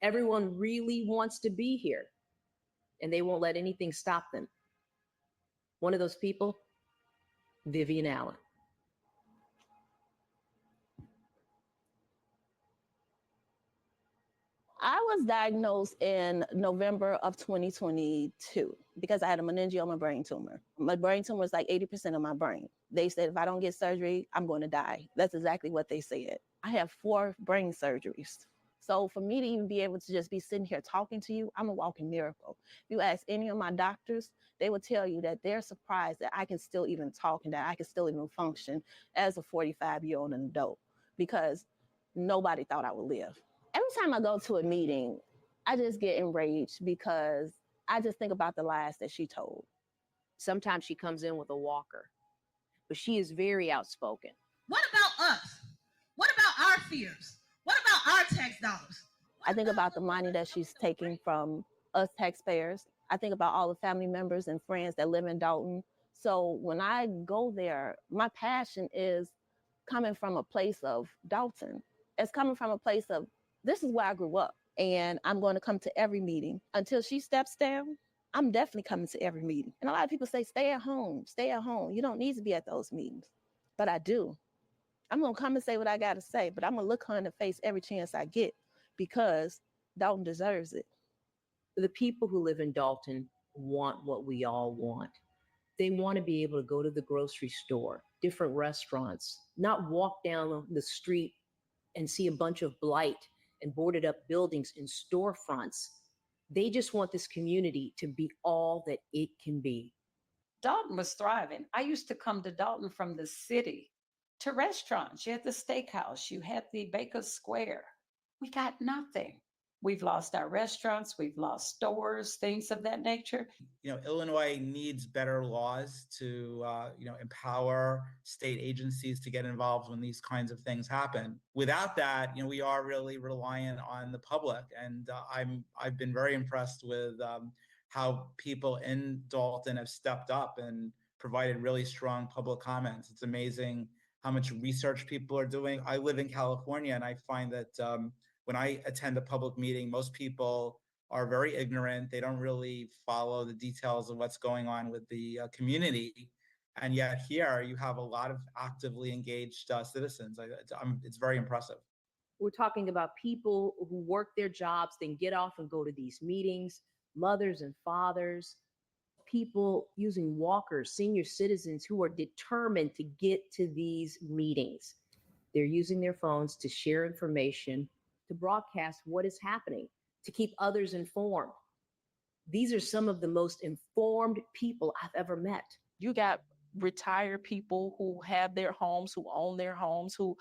Everyone really wants to be here, and they won't let anything stop them. One of those people, Vivian Allen. I was diagnosed in November of 2022 because I had a meningioma brain tumor. My brain tumor is like 80% of my brain. They said if I don't get surgery, I'm going to die. That's exactly what they said. I have 4 brain surgeries. So for me to even be able to just be sitting here talking to you, I'm a walking miracle. If you ask any of my doctors, they will tell you that they're surprised that I can still even talk and that I can still even function as a 45-year-old adult because nobody thought I would live. Every time I go to a meeting, I just get enraged because I just think about the lies that she told. Sometimes she comes in with a walker, but she is very outspoken. What about us? What about our fears? What about our tax dollars? I think about the money that she's taking from us taxpayers. I think about all the family members and friends that live in Dalton. So when I go there, my passion is coming from a place of Dalton. It's coming from a place of, this is where I grew up, and I'm going to come to every meeting. Until she steps down, I'm definitely coming to every meeting. And a lot of people say, stay at home, stay at home. You don't need to be at those meetings. But I do. I'm going to come and say what I got to say, but I'm going to look her in the face every chance I get because Dalton deserves it. The people who live in Dalton want what we all want. They want to be able to go to the grocery store, different restaurants, not walk down the street and see a bunch of blight and boarded up buildings and storefronts. They just want this community to be all that it can be. Dalton was thriving. I used to come to Dalton from the city to restaurants. You had the steakhouse, you had the Baker Square. We got nothing. We've lost our restaurants, we've lost stores, things of that nature. You know, Illinois needs better laws to, empower state agencies to get involved when these kinds of things happen. Without that, we are really reliant on the public. And I've been very impressed with how people in Dalton have stepped up and provided really strong public comments. It's amazing how much research people are doing. I live in California, and I find that when I attend a public meeting, most people are very ignorant. They don't really follow the details of what's going on with the community. And yet here you have a lot of actively engaged citizens. It's very impressive. We're talking about people who work their jobs, then get off and go to these meetings, mothers and fathers, people using walkers, senior citizens who are determined to get to these meetings. They're using their phones to share information, to broadcast what is happening, to keep others informed. These are some of the most informed people I've ever met. You got retired people who have their homes, who own their homes, who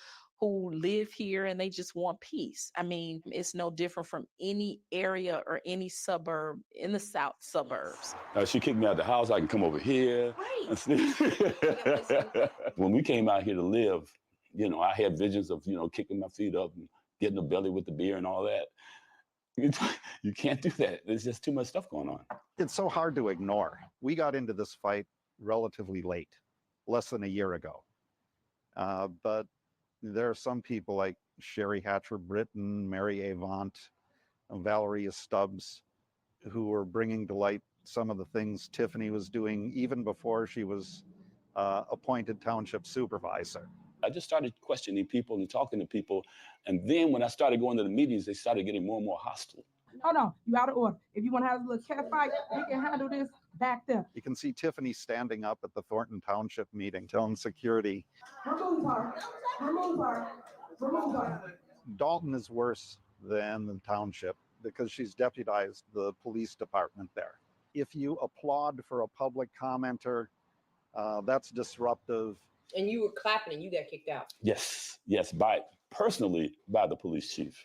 live here, and they just want peace. I mean, it's no different from any area or any suburb in the South suburbs. She kicked me out of the house. I can come over here. Right. When we came out here to live, I had visions of, kicking my feet up and getting a belly with the beer and all that. You can't do that. There's just too much stuff going on. It's so hard to ignore. We got into this fight relatively late, less than a year ago. But there are some people like Sherry Hatcher-Britton, Mary Avant, Valeria Stubbs, who are bringing to light some of the things Tiffany was doing even before she was appointed township supervisor. I just started questioning people and talking to people. And then when I started going to the meetings, they started getting more and more hostile. Hold on, you out of order. If you want to have a little cat fight, we can handle this back there. You can see Tiffany standing up at the Thornton Township meeting, telling security. Remove her. Remove her. Remove her. Dalton is worse than the township because she's deputized the police department there. If you applaud for a public commenter, that's disruptive. And you were clapping and you got kicked out. Yes, personally by the police chief.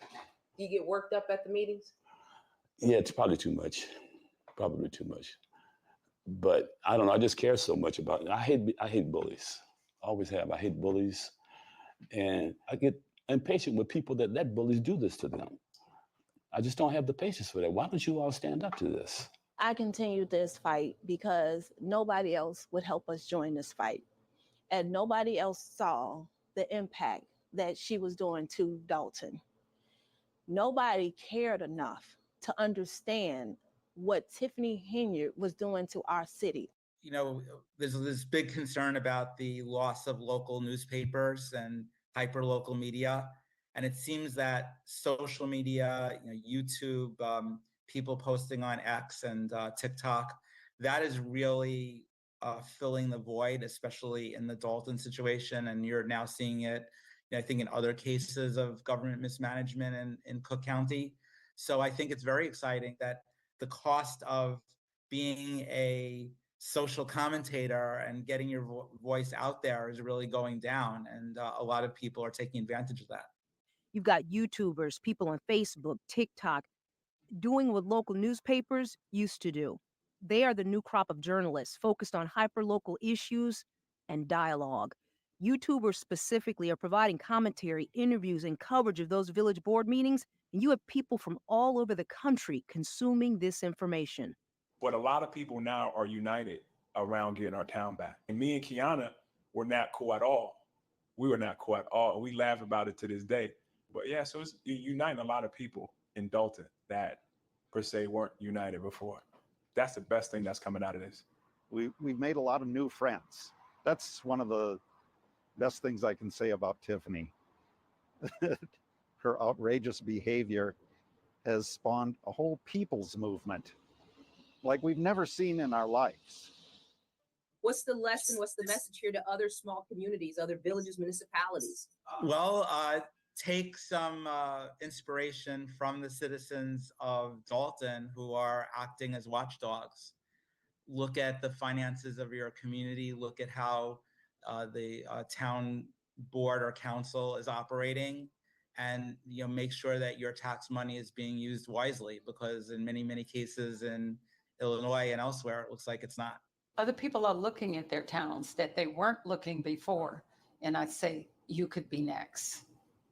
Do you get worked up at the meetings? Yeah, it's probably too much. But I don't know, I just care so much about it. I hate bullies. I always have. I hate bullies. And I get impatient with people that let bullies do this to them. I just don't have the patience for that. Why don't you all stand up to this? I continued this fight because nobody else would help us join this fight. And nobody else saw the impact that she was doing to Dalton. Nobody cared enough to understand what Tiffany Henyard was doing to our city. There's this big concern about the loss of local newspapers and hyperlocal media. And it seems that social media, YouTube, people posting on X and TikTok, that is really filling the void, especially in the Dalton situation. And you're now seeing it, I think, in other cases of government mismanagement in Cook County. So I think it's very exciting that the cost of being a social commentator and getting your voice out there is really going down. And a lot of people are taking advantage of that. You've got YouTubers, people on Facebook, TikTok, doing what local newspapers used to do. They are the new crop of journalists focused on hyperlocal issues and dialogue. YouTubers specifically are providing commentary, interviews, and coverage of those village board meetings, and you have people from all over the country consuming this information. But a lot of people now are united around getting our town back. And me and Kiana were not cool at all. We were not cool at all. And we laugh about it to this day. But yeah, so it's uniting a lot of people in Dalton that per se weren't united before. That's the best thing that's coming out of this. We've made a lot of new friends. That's one of the best things I can say about Tiffany. Her outrageous behavior has spawned a whole people's movement like we've never seen in our lives. What's the lesson? What's the message here to other small communities, other villages, municipalities? Well, take some inspiration from the citizens of Dalton who are acting as watchdogs. Look at the finances of your community. Look at how the town board or council is operating, and make sure that your tax money is being used wisely, because in many cases in Illinois and elsewhere, it looks like it's not. Other people are looking at their towns that they weren't looking before. And I say, you could be next.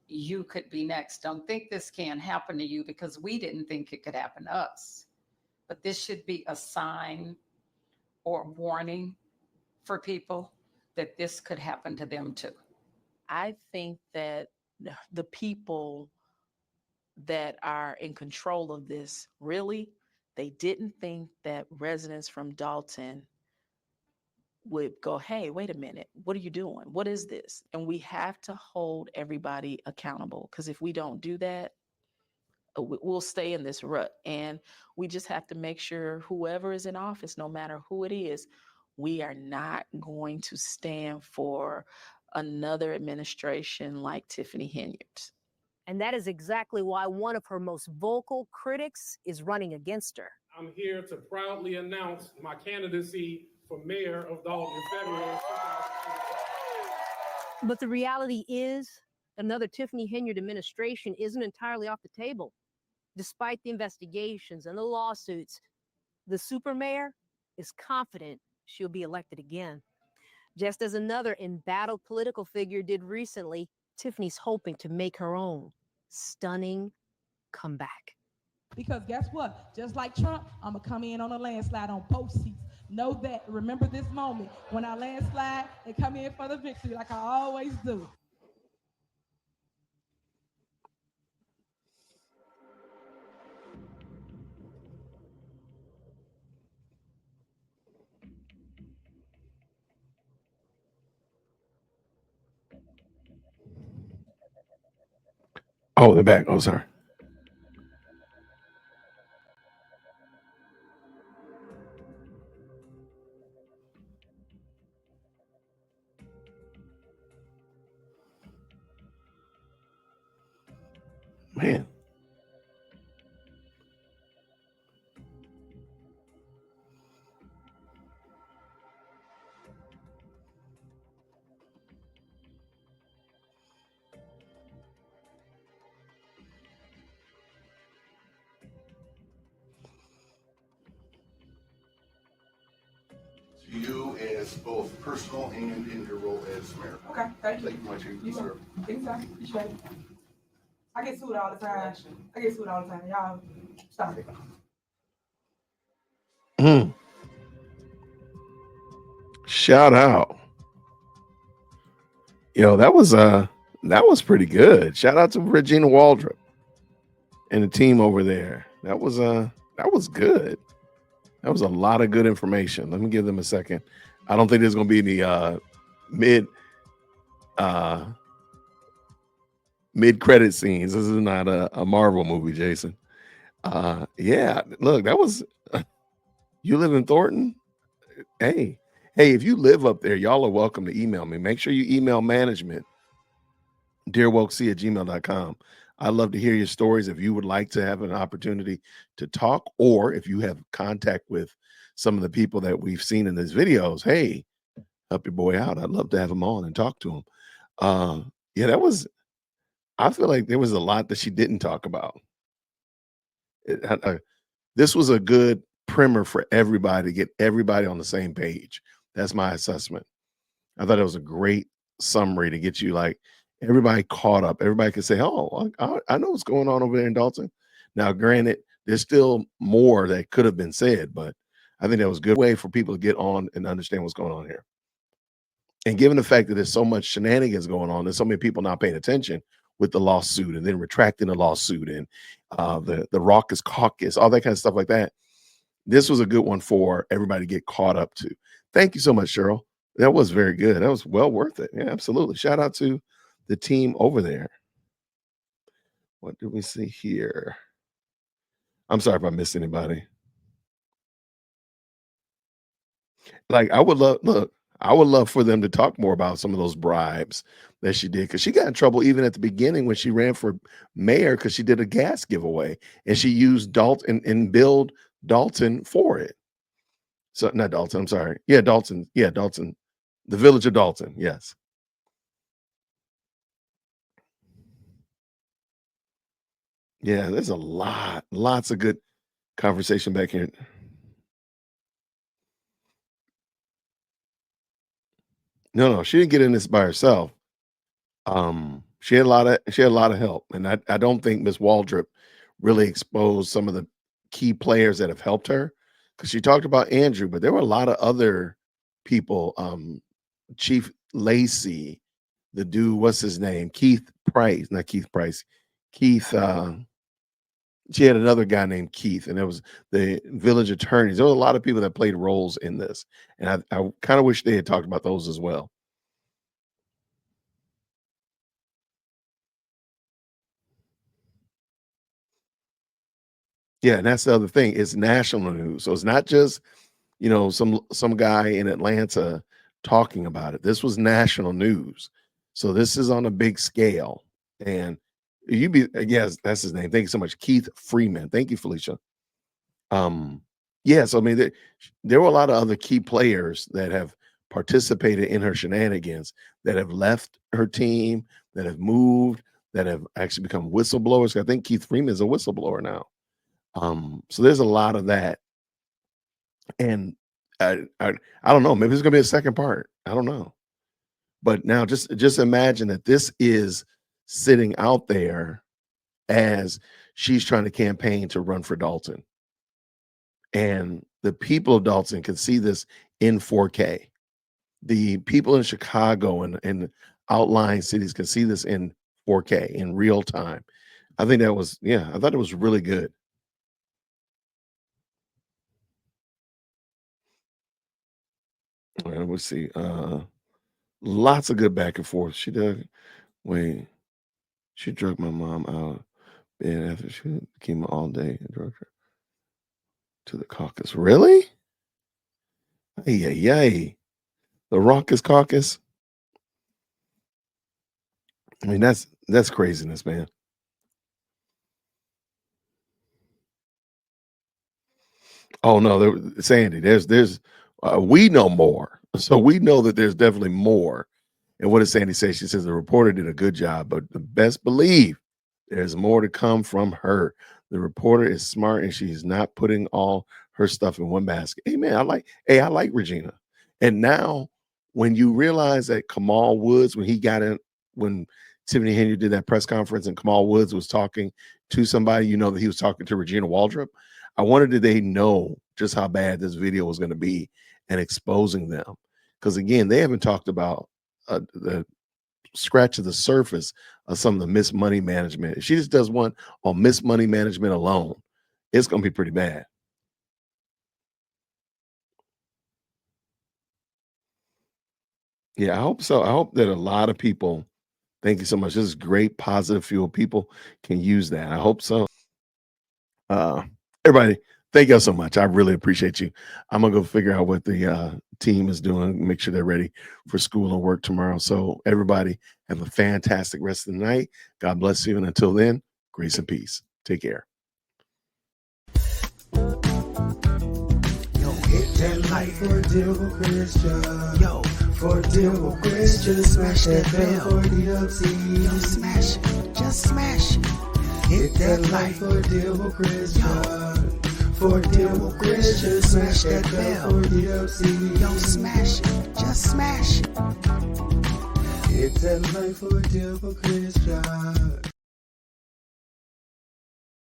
You could be next. Don't think this can't happen to you, because we didn't think it could happen to us. But this should be a sign or warning for people that this could happen to them too. I think that the people that are in control of this, really, they didn't think that residents from Dalton would go, hey, wait a minute, what are you doing? What is this? And we have to hold everybody accountable, because if we don't do that, we'll stay in this rut. And we just have to make sure whoever is in office, no matter who it is, we are not going to stand for another administration like Tiffany Henyard's. And that is exactly why one of her most vocal critics is running against her. I'm here to proudly announce my candidacy for mayor of Dalton Federal. But the reality is, another Tiffany Henyard administration isn't entirely off the table. Despite the investigations and the lawsuits, the super mayor is confident she'll be elected again. Just as another embattled political figure did recently, Tiffany's hoping to make her own stunning comeback. Because guess what? Just like Trump, I'm going to come in on a landslide on both seats. Know that. Remember this moment. When I landslide and come in for the victory like I always do. Oh, they're back. Oh, sorry. Man. To you as both personal and in your role as mayor. Okay, thank you. Thank you much. You sir. Anytime. Appreciate it. I get sued all the time. Y'all stop it. Shout out. Yo, that was pretty good. Shout out to Regina Waldrop and the team over there. That was good. That was a lot of good information. Let me give them a second. I don't think there's gonna be any mid credit scenes. This is not a Marvel movie, Jason. Yeah, look, that was you live in Thornton? Hey, if you live up there, y'all are welcome to email me. Make sure you email management, dearwokec@gmail.com. I'd love to hear your stories. If you would like to have an opportunity to talk, or if you have contact with some of the people that we've seen in these videos, hey, help your boy out. I'd love to have them on and talk to them. Yeah, I feel like there was a lot that she didn't talk about. This was a good primer for everybody to get everybody on the same page. That's my assessment. I thought it was a great summary to get you like everybody caught up. Everybody could say, oh, I know what's going on over there in Dalton. Now, granted, there's still more that could have been said, but I think that was a good way for people to get on and understand what's going on here. And given the fact that there's so much shenanigans going on, there's so many people not paying attention with the lawsuit and then retracting the lawsuit and the raucous caucus, all that kind of stuff like that. This was a good one for everybody to get caught up to. Thank you so much, Cheryl. That was very good. That was well worth it. Yeah, absolutely. Shout out to the team over there. What did we see here? I'm sorry if I missed anybody. Like, I would love for them to talk more about some of those bribes that she did, because she got in trouble even at the beginning when she ran for mayor, because she did a gas giveaway and she used Dalton and billed Dalton for it. So not Dalton, I'm sorry. Yeah, Dalton. Yeah, Dalton. The village of Dalton. Yes. Yeah, there's lots of good conversation back here. No, she didn't get in this by herself. She had a lot of help, and I don't think Miss Waldrop really exposed some of the key players that have helped her, because she talked about Andrew, but there were a lot of other people, Chief Lacey, the dude, what's his name? Keith Price, not Keith Price. Keith, she had another guy named Keith, and there was the village attorneys. There were a lot of people that played roles in this. And I kind of wish they had talked about those as well. Yeah, and that's the other thing. It's national news. So it's not just, some guy in Atlanta talking about it. This was national news. So this is on a big scale. And yes, that's his name. Thank you so much. Keith Freeman. Thank you, Felicia. Yes, I mean, there were a lot of other key players that have participated in her shenanigans, that have left her team, that have moved, that have actually become whistleblowers. I think Keith Freeman is a whistleblower now. So there's a lot of that. And I don't know, maybe there's gonna be a second part. I don't know. But now just imagine that this is sitting out there as she's trying to campaign to run for Dalton. And the people of Dalton can see this in 4K. The people in Chicago and outlying cities can see this in 4K in real time. I think that was, I thought it was really good. All right, let's see. Lots of good back and forth. She drug my mom out bed after she came all day and drug her to the caucus. Really? Yay. The raucous caucus. I mean, that's craziness, man. Oh no, Sandy, there's we know more. So we know that there's definitely more. And what does Sandy say? She says the reporter did a good job, but the best believe there's more to come from her. The reporter is smart and she's not putting all her stuff in one basket. Amen. I like Regina. And now when you realize that Kamal Woods, when Tiffany Henyard did that press conference and Kamal Woods was talking to somebody, that he was talking to Regina Waldrop. I wondered, did they know just how bad this video was going to be and exposing them? Because again, they haven't talked about the scratch of the surface of some of the missed money management. If she just does one on missed money management alone, it's going to be pretty bad. Yeah, I hope so. I hope that a lot of people, thank you so much. This is great positive fuel. People can use that. I hope so. Everybody, thank y'all so much. I really appreciate you. I'm going to go figure out what the team is doing, make sure they're ready for school and work tomorrow. So everybody have a fantastic rest of the night. God bless you. And until then, grace and peace. Take care. Hit that like for a deal with Christian. Yo, for a deal with Christian. Smash that bell for the upsy. Yo, smash it. Just smash it. Hit that like for a deal with Christian. For a deal with Christian. Smash that bell for the upsy. Yo, smash it. Just smash it. Hit that like for a deal with Christian.